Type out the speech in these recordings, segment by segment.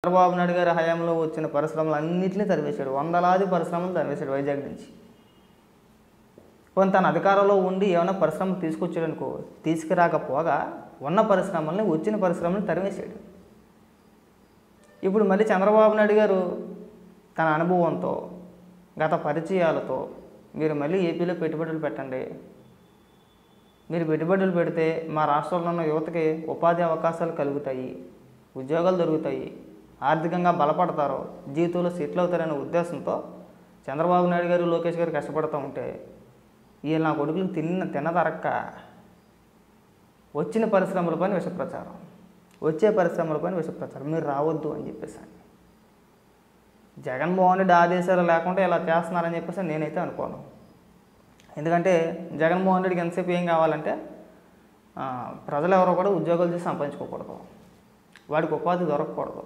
చంద్రబాబు నాయుడు గారి హయాంలో వచ్చిన పరిశ్రమలన్నింటినీ తరివేశాడు. వందలాది పరిశ్రమలు తరివేశాడు వైజాగ్ నుంచి. కొంత తన అధికారంలో ఉండి ఏమైనా పరిశ్రమలు తీసుకొచ్చాడనుకో, తీసుకురాకపోగా ఉన్న పరిశ్రమల్ని వచ్చిన పరిశ్రమలను తరివేశాడు. ఇప్పుడు మళ్ళీ చంద్రబాబు నాయుడు గారు తన అనుభవంతో గత పరిచయాలతో మీరు మళ్ళీ ఏపీలో పెట్టుబడులు పెట్టండి, మీరు పెట్టుబడులు పెడితే మా రాష్ట్రంలో ఉన్న యువతకి ఉపాధి అవకాశాలు కలుగుతాయి, ఉద్యోగాలు దొరుకుతాయి, ఆర్థికంగా బలపడతారు, జీవితంలో సెటిల్ అవుతారనే ఉద్దేశంతో చంద్రబాబు నాయుడు గారు లోకేష్ గారు కష్టపడుతూ ఉంటే వీళ్ళు నా కొడుకులు తిన్నదరక్క వచ్చిన పరిశ్రమలపైన విషప్రచారం, వచ్చే పరిశ్రమలపైన విషప్రచారం, మీరు రావద్దు అని చెప్పేసి జగన్మోహన్ రెడ్డి ఆదేశాలు లేకుండా ఇలా చేస్తున్నారని చెప్పేసి నేనైతే అనుకోను. ఎందుకంటే జగన్మోహన్ రెడ్డికి ఎంతసేపు ఏం కావాలంటే ప్రజలు ఎవరో కూడా ఉద్యోగాలు చేసి సంపాదించుకోకూడదు, వాడికి ఉపాధి దొరకకూడదు,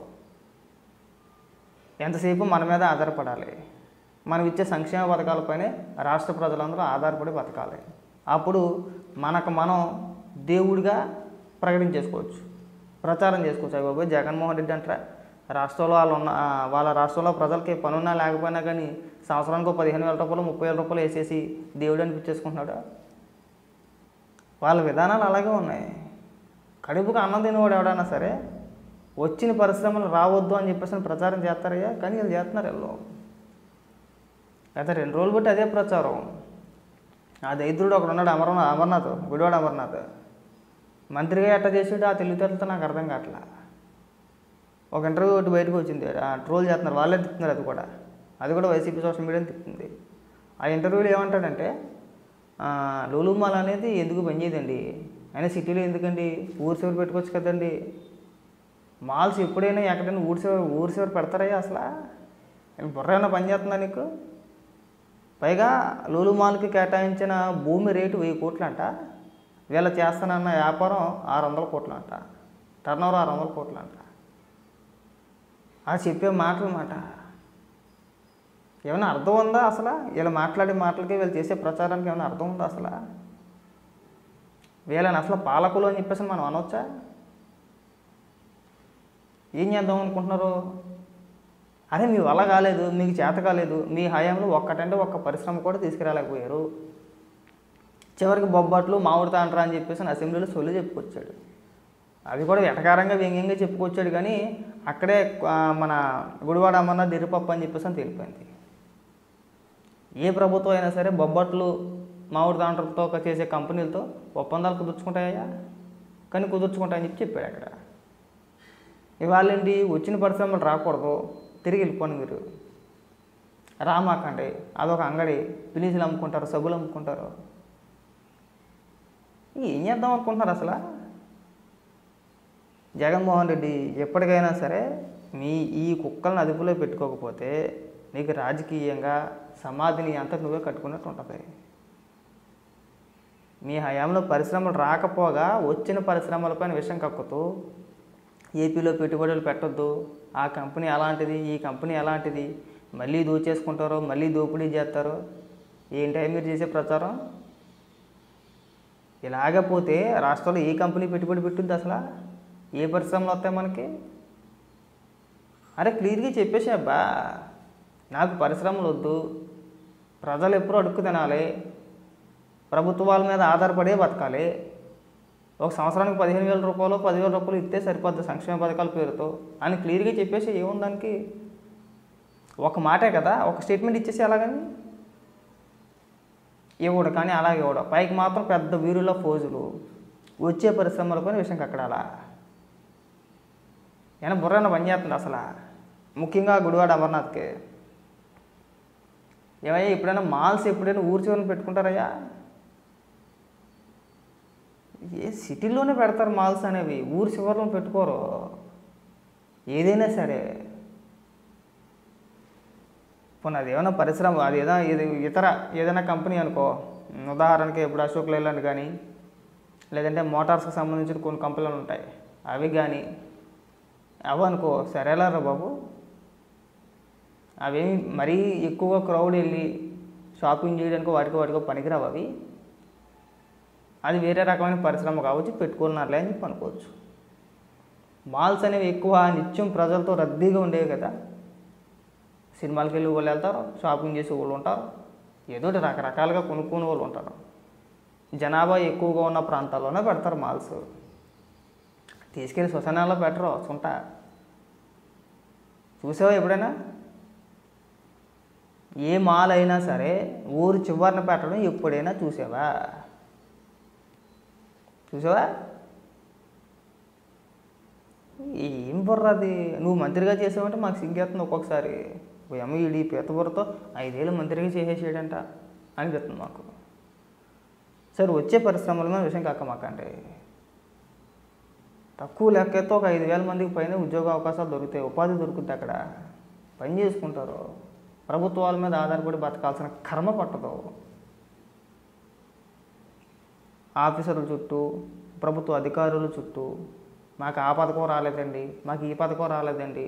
ఎంతసేపు మన మీద ఆధారపడాలి, మనం ఇచ్చే సంక్షేమ పథకాలపైనే రాష్ట్ర ప్రజలందరూ ఆధారపడి బతకాలి. అప్పుడు మనకు మనం దేవుడిగా ప్రకటించేసుకోవచ్చు, ప్రచారం చేసుకోవచ్చు. అయ్యి బాబోయ్ జగన్మోహన్ రెడ్డి అంటారా రాష్ట్రంలో వాళ్ళ రాష్ట్రంలో ప్రజలకి పనున్నా లేకపోయినా కానీ సంవత్సరానికి 15,000 రూపాయలు 30,000 రూపాయలు వేసేసి దేవుడు అనిపించేసుకుంటున్నాడు. వాళ్ళ విధానాలు అలాగే ఉన్నాయి. కడుపుకు అన్నం తినేవాడు ఎవడైనా సరే వచ్చిన పరిశ్రమలు రావద్దు అని చెప్పేసి ప్రచారం చేస్తారయ్యా, కానీ వీళ్ళు చేస్తున్నారు. వీళ్ళు గత 2 రోజులు బట్టి అదే ప్రచారం. ఆ దైత్రుడు ఒకడు ఉన్నాడు, అమర్నాథ్, గుడివాడ అమర్నాథ్, మంత్రిగా ఎట్ట చేసాడు ఆ తెలివితేటలతో నాకు అర్థం కావట్లా. ఒక ఇంటర్వ్యూ ఒకటి బయటకు వచ్చింది, ట్రోల్ చేస్తున్నారు, వాళ్ళే తిప్పుతున్నారు. అది కూడా వైసీపీ సోషల్ మీడియాని తిప్పుతుంది. ఆ ఇంటర్వ్యూలో ఏమంటాడంటే లూలు మాల్ అనేది ఎందుకు పనిచేయదండి, అయినా సిటీలో ఎందుకండి, ఊరి చివరి పెట్టుకోవచ్చు కదండి, మాల్స్ ఎప్పుడైనా ఎక్కడైనా ఊరి చివరి పెడతారయ్యా, అసలు బుర్ర ఏమైనా పనిచేస్తుందా నీకు? పైగా లూలు మాల్కి కేటాయించిన భూమి రేటు 1000 కోట్లు అంట, వీళ్ళ చేస్తానన్న వ్యాపారం 600 కోట్లు అంట, టర్నోవర్ 600 కోట్లు అంట. అది చెప్పే మాటలు మాట ఏమైనా అర్థం ఉందా అసలు? వీళ్ళు మాట్లాడే మాటలకి వీళ్ళు చేసే ప్రచారానికి ఏమైనా అర్థం ఉందా అసలు? వీళ్ళని అసలు పాలకులు అని చెప్పేసి మనం అనవచ్చా? ఏం చేద్దాం అనుకుంటున్నారు? అరే మీ వల్ల కాలేదు, మీకు చేత కాలేదు, మీ హయాంలో ఒక్కటంటే ఒక్క పరిశ్రమ కూడా తీసుకురాలేకపోయారు, చివరికి బొబ్బట్లు మామిడి తాండ్రా అని చెప్పేసి అసెంబ్లీలో సొల్లు చెప్పుకొచ్చాడు. అది కూడా వెటకారంగా వ్యంగ్యంగా చెప్పుకొచ్చాడు, కానీ అక్కడే మన గుడివాడ అమర్నాథ్ ఎరుపప్పు అని చెప్పేసి అని తెలిపోయింది. ఏ ప్రభుత్వం అయినా సరే బొబ్బట్లు మామిడి తాండ్రతో చేసే కంపెనీలతో ఒప్పందాలు కుదుర్చుకుంటాయా? కానీ కుదుర్చుకుంటాయని చెప్పాడు అక్కడ. ఇవాళేంటి వచ్చిన పరిశ్రమలు రాకూడదు, తిరిగి వెళ్ళిపోండి, మీరు రామాకండి, అదొక అంగడి, పిలీసులు అమ్ముకుంటారు, సబ్బులు అమ్ముకుంటారు. ఏం చేద్దాం అనుకుంటున్నారు అసలు? జగన్మోహన్ రెడ్డి ఎప్పటికైనా సరే ఈ కుక్కలను అదుపులో పెట్టుకోకపోతే నీకు రాజకీయంగా సమాధిని అంతా నువ్వే కట్టుకున్నట్టు ఉంటుంది. మీ హయాంలో పరిశ్రమలు రాకపోగా వచ్చిన పరిశ్రమలపైన విషం కక్కుతూ ఏపీలో పెట్టుబడులు పెట్టొద్దు, ఆ కంపెనీ అలాంటిది, ఈ కంపెనీ అలాంటిది, మళ్ళీ దోచేసుకుంటారో, మళ్ళీ దోపిడీ చేస్తారో. ఏంటో మీరు చేసే ప్రచారం? ఇలాగపోతే రాష్ట్రంలో ఏ కంపెనీ పెట్టుబడి పెట్టుద్ది అసలు? ఏ పరిశ్రమలు వస్తాయి మనకి? అరే క్లియర్గా చెప్పేసి అబ్బా, నాకు పరిశ్రమలు వద్దు, ప్రజలు ఎప్పుడూ అడుక్కు తినాలి, ప్రభుత్వాల మీద ఆధారపడే బతకాలి, ఒక సంవత్సరానికి 15,000 రూపాయలు 10,000 రూపాయలు ఇస్తే సరిపోద్ది సంక్షేమ పథకాల పేరుతో అని క్లియర్గా చెప్పేసి ఏముందానికి? ఒక మాటే కదా, ఒక స్టేట్మెంట్ ఇచ్చేసి అలాగని ఇవ్వడు, కానీ అలాగే ఇవ్వడు. పైకి మాత్రం పెద్ద వీరుల ఫోజులు, వచ్చే పరిశ్రమలపైన విషయం కక్కడాలా? ఏమైనా బుర్రన పనిచేస్తుంది అసలు? ముఖ్యంగా గుడివాడ అమర్నాథ్కి ఏమయ్యా, ఎప్పుడైనా మాల్స్ ఎప్పుడైనా ఊరి చివరిని పెట్టుకుంటారయ్యా? ఏ సిటీలోనే పెడతారు మాల్స్ అనేవి, ఊరి చివరిలో పెట్టుకోరు. ఏదైనా సరే పోనీ అది ఏమైనా పరిశ్రమ, అది ఇతర ఏదైనా కంపెనీ అనుకో, ఉదాహరణకి ఇప్పుడు అశోక్ లైలాండ్ కానీ, లేదంటే మోటార్స్కి సంబంధించిన కొన్ని కంపెనీలు ఉంటాయి, అవి కానీ అవనుకో, సరేలారా బాబు, అవేమి మరీ ఎక్కువగా క్రౌడ్ వెళ్ళి షాపింగ్ చేయడానికి వాటికో పనికిరావు అవి. అది వేరే రకమైన పరిశ్రమ కావచ్చు, పెట్టుకున్నారులే అని చెప్పి అనుకోవచ్చు. మాల్స్ అనేవి ఎక్కువ నిత్యం ప్రజలతో రద్దీగా ఉండేవి కదా. సినిమాలకు వెళ్ళి వాళ్ళు వెళ్తారు, షాపింగ్ చేసే వాళ్ళు ఉంటారు, ఏదో రకరకాలుగా కొనుక్కునే వాళ్ళు ఉంటారు. జనాభా ఎక్కువగా ఉన్న ప్రాంతాల్లోనే పెడతారు మాల్స్. తీసుకెళ్ళి శ్మశానాల్లో పెట్టరు చుంట. చూసావా ఎప్పుడైనా? ఏ మాల్ అయినా సరే ఊరు చివరిన పెట్టడం ఎప్పుడైనా చూసావా? ఏం బుర్రది? నువ్వు మంత్రిగా చేసావంటే మాకు సిగ్గేస్తుంది ఒక్కొక్కసారి. అమ్మ ఈడి పీత బుర్రతో 5 ఏళ్ళు మంత్రిగా చేసేసాడంట అనిపిస్తుంది మాకు. సరే, వచ్చే పరిశ్రమల మీద విషయం కాక మాకండి. తక్కువ లెక్కతో ఒక 5,000 మందికి పైన ఉద్యోగ అవకాశాలు దొరుకుతాయి, ఉపాధి దొరుకుతుంది. అక్కడ పని చేసుకుంటారు. ప్రభుత్వాల మీద ఆధారపడి బతకాల్సిన కర్మ పట్టదు. ఆఫీసర్ల చుట్టూ, ప్రభుత్వ అధికారుల చుట్టూ మాకు ఆ పథకం రాలేదండి, మాకు ఈ పథకం రాలేదండి,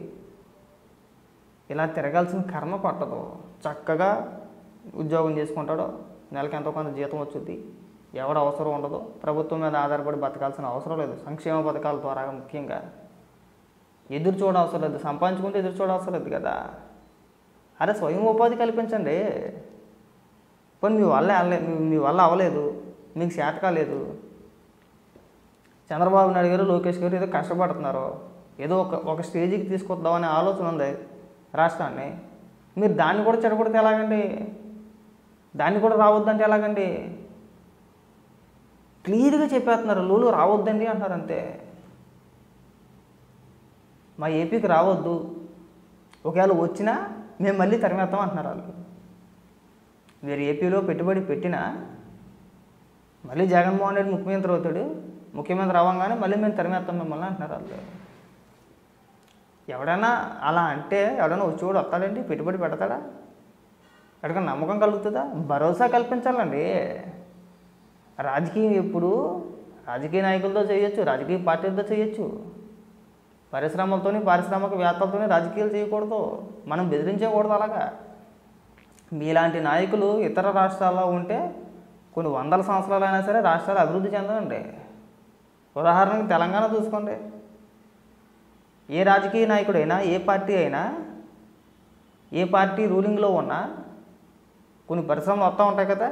ఇలా తిరగాల్సిన కర్మ పట్టదు. చక్కగా ఉద్యోగం చేసుకుంటాడో, నెలకి ఎంతో కొంత జీతం వచ్చుద్ది, ఎవరు అవసరం ఉండదు. ప్రభుత్వం మీద ఆధారపడి బతకాల్సిన అవసరం లేదు. సంక్షేమ పథకాల ద్వారా ముఖ్యంగా ఎదురు చూడవసరం లేదు, సంపాదించుకుంటే ఎదురు చూడవసరం లేదు కదా. అరే, స్వయం ఉపాధి కల్పించండి. పోనీ మీ వల్ల అవ్వలేదు, మీకు చేత కాలేదు. చంద్రబాబు నాయుడు గారు, లోకేష్ గారు ఏదో కష్టపడుతున్నారు, ఏదో ఒక స్టేజ్కి తీసుకొద్దామనే ఆలోచన ఉంది రాష్ట్రాన్ని. మీరు దాన్ని కూడా చెడగొడితే ఎలాగండి? దాన్ని కూడా రావద్దంటే ఎలాగండి? క్లియర్గా చెప్పేస్తున్నారు, లోలు రావద్దండి అంటారు అంతే. మా ఏపీకి రావద్దు, ఒకవేళ వచ్చినా మేము మళ్ళీ తరిమేస్తాం అంటున్నారు వాళ్ళు. మీరు ఏపీలో పెట్టుబడి పెట్టినా మళ్ళీ జగన్మోహన్ రెడ్డి ముఖ్యమంత్రి అవుతాడు, ముఖ్యమంత్రి అవ్వగానే మళ్ళీ మేము తరిమేస్తాం మిమ్మల్ని అంటున్నారు వాళ్ళు. ఎవడైనా అలా అంటే ఎవడైనా వచ్చి కూడా వస్తాడండి? పెట్టుబడి పెడతాడా? ఎక్కడికైనా నమ్మకం కలుగుతుందా? భరోసా కల్పించాలండి. రాజకీయం ఎప్పుడు రాజకీయ నాయకులతో చేయొచ్చు, రాజకీయ పార్టీలతో చేయొచ్చు, పరిశ్రమలతోని పారిశ్రామికవేత్తలతోని రాజకీయాలు చేయకూడదు. మనం బెదిరించకూడదు. అలాగా మీలాంటి నాయకులు ఇతర రాష్ట్రాల్లో ఉంటే కొన్ని వందల సంవత్సరాలు అయినా సరే రాష్ట్రాలు అభివృద్ధి చెందవండి. ఉదాహరణకి తెలంగాణ చూసుకోండి. ఏ రాజకీయ నాయకుడైనా, ఏ పార్టీ అయినా, ఏ పార్టీ రూలింగ్లో ఉన్నా కొన్ని పరిశ్రమలు వస్తూ ఉంటాయి కదా,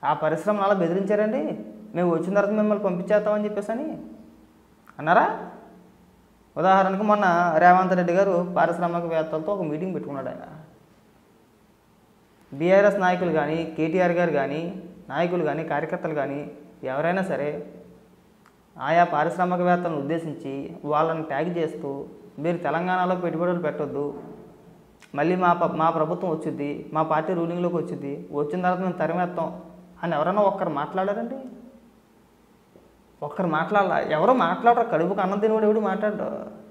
ఆ పరిశ్రమలు అలా బెదిరించారండి. మేము వచ్చిన తర్వాత మిమ్మల్ని పంపించేస్తామని చెప్పేసి అన్నారా? ఉదాహరణకు మొన్న రేవంత్ రెడ్డి గారు పారిశ్రామికవేత్తలతో ఒక మీటింగ్ పెట్టుకున్నాడు. ఆయన బీఆర్ఎస్ నాయకులు కానీ, కేటీఆర్ గారు కానీ, నాయకులు కానీ, కార్యకర్తలు కానీ ఎవరైనా సరే ఆయా పారిశ్రామికవేత్తలను ఉద్దేశించి వాళ్ళని ట్యాగ్ చేస్తూ, మీరు తెలంగాణలో పెట్టుబడులు పెట్టొద్దు, మళ్ళీ మా ప్రభుత్వం వచ్చింది, మా పార్టీ రూలింగ్లోకి వచ్చింది, వచ్చిన తర్వాత మేము తరిమేస్తాం అని ఎవరైనా ఒక్కరు మాట్లాడారండి? ఒక్కరు మాట్లాడాల? ఎవరో మాట్లాడరు. కడుపుకు అన్నం తినేవాడు ఎవడు మాట్లాడరు.